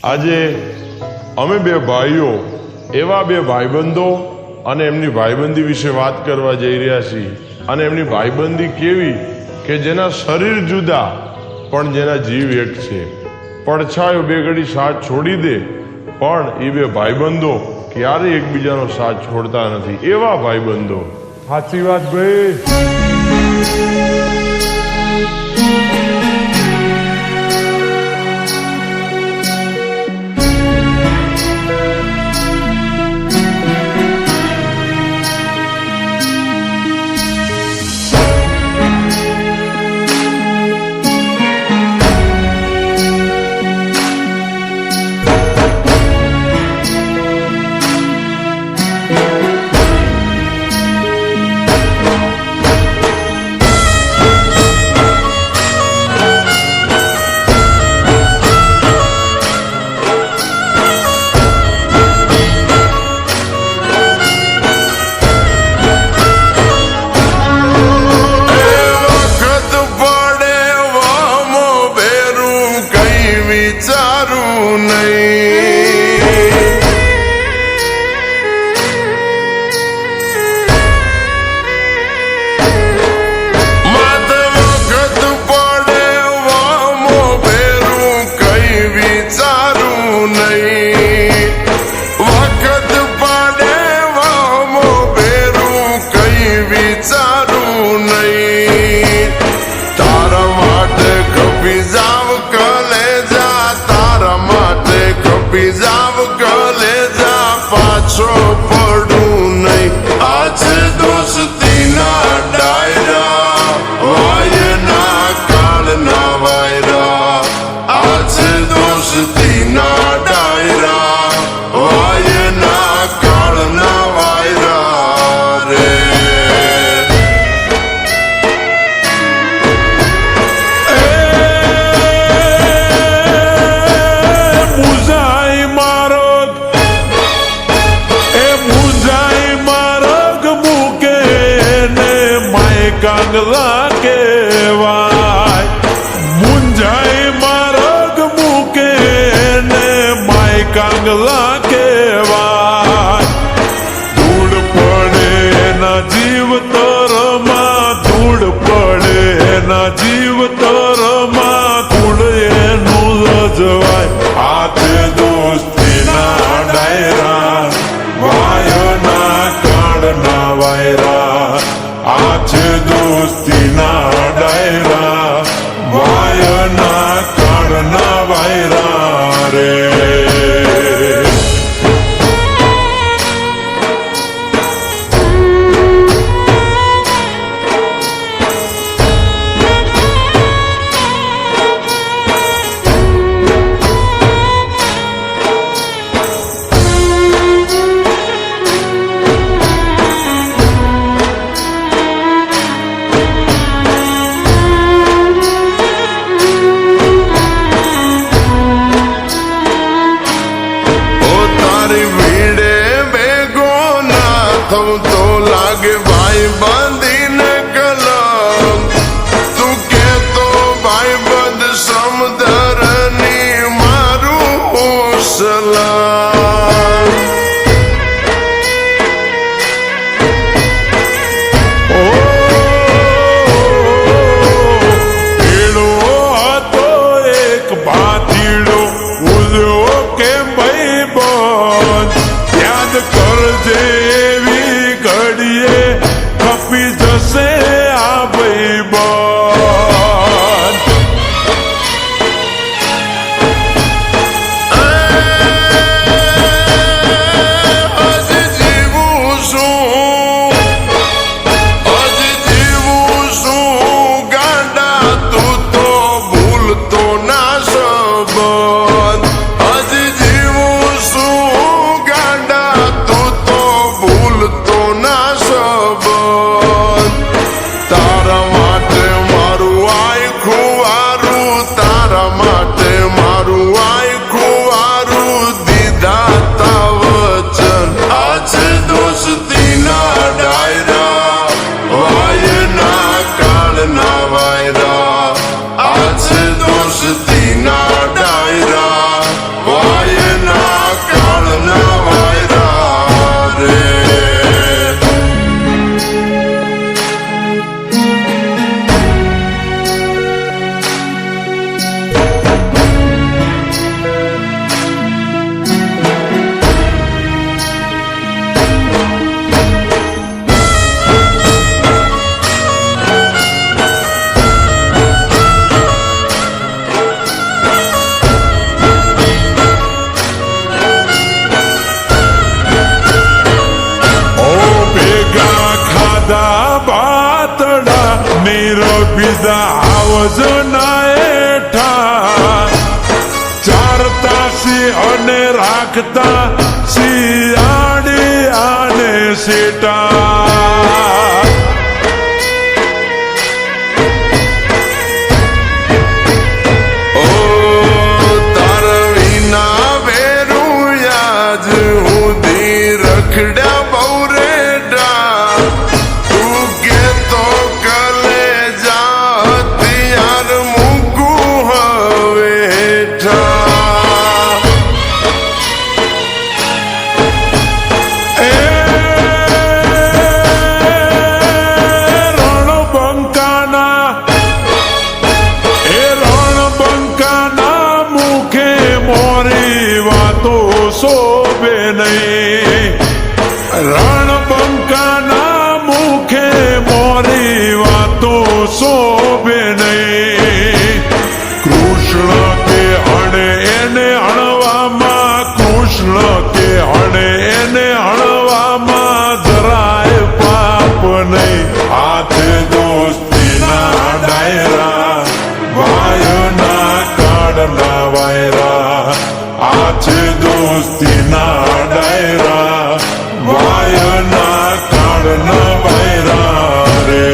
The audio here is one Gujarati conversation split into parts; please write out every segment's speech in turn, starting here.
આજે અમે બે ભાઈઓ એવા બે ભાઈબંધો અને એમની ભાઈબંધી વિશે વાત કરવા જઈ રહ્યા છીએ અને એમની ભાઈબંધી કેવી કે જેના શરીર જુદા પણ જેના જીવ એક છે। પડછાયો બે ઘડી સાથ છોડી દે પણ એ બે ભાઈબંધો ક્યારે એકબીજાનો સાથ છોડતા નથી, એવા ભાઈબંધો। સાચી વાત ભાઈ। કાંગલા કેવાય મુંજાઈ માર્ગ મૂકે ને માય કાંગલા કહેવાય। ધૂળ પડે એના જીવ તરમાં, ધૂળ પડે એના જીવ તરમાં, ધૂળ એનું લજવાય। હાથે દોસ્તીના ડાયરા, વાયના કાળના વાયરા, આછે દોસ્તીના ડાયરા, વાયના કાળના વાયરા રે। તો લાગે ભાઈ બંધીને કલમ, તું કેતો ભાઈ બંધ સમધરની મારું સલામ। એડો હતો એક ભાતીડો, ઉલ્યો કે ભાઈ બંધ યાદ કરજે, ઘડીએ ખપી ખાધા બાતડા નીર પીધા આવજ ના એઠા ચારતા સી અને રાખતા શિયાળી આને સેટા રખડ્યા બહુરેડા તું કે તો કલે જા હથિયાર મૂકું હવે રણબંકાના મુખે મોરી વાતો શોભે નહીં રણબંકાના મુખે મોરી વાતો શોભે નહીં કૃષ્ણ કે હણે એને હણવામાં કૃષ્ણ કે હણે એને હણવામાં જરાય પાપ નહીં હાથે દોસ્તીના ડાયરા વાયના કાળના વાયરા હાથે દોસ્તીના ડાયરા વાયના કાળના વાયરા રે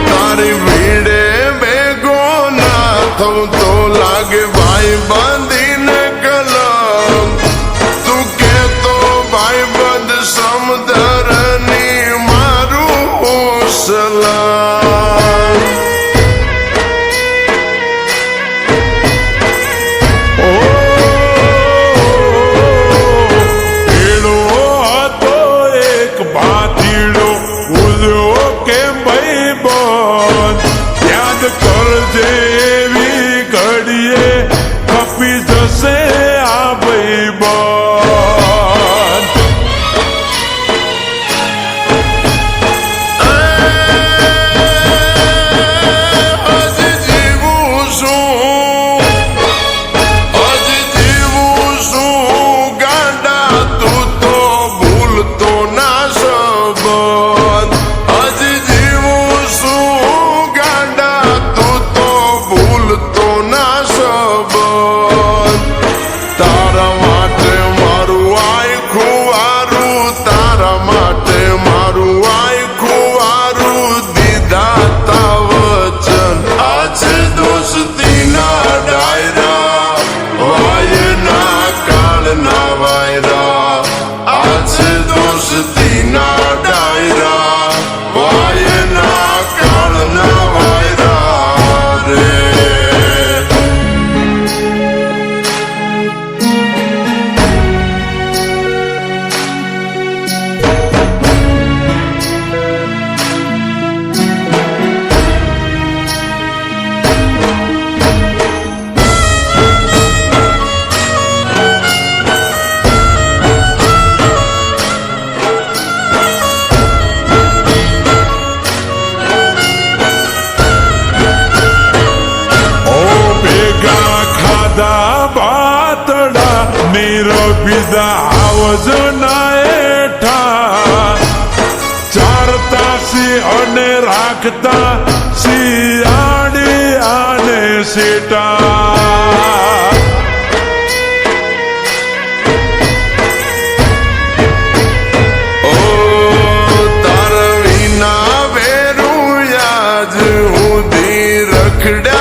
તારી ભીડે બેગો ના થઉં તો લાગે ભાઈ બાંધીને કલમ તું કે તો ભાઈ બંધ સમધરની મારું સલામ ભેડો હતો એક ભાતીડો ઉલ્યો કે ભાઈ બંધ યાદ કરજે એવી ઘડીએ કપી જશે આ ભાઈ બંધ હજી જીવું છું ગાંડા તું તો ભૂલતો ના સંબંધ હજી જીવું છું ગાંડા તું તો ભૂલતો ના સંબંધ તારા માટે મારું આખું વારું તારા માટે મારું આખું વારું દીધા તા વચન આજે દોસ્તીના ડાયરા વાયના કાળના વાયરા આજે દોસ્તીના ડાયરા વાયના કાળના વાયરા રે ભેગા ખાધા બાતડા નીર પીધા આવજ ના એઠા ચારતા સી અને રાખતા શિયાળી આને સેટા તાર વિના વેરું યાજ હું ધી રખડ્યા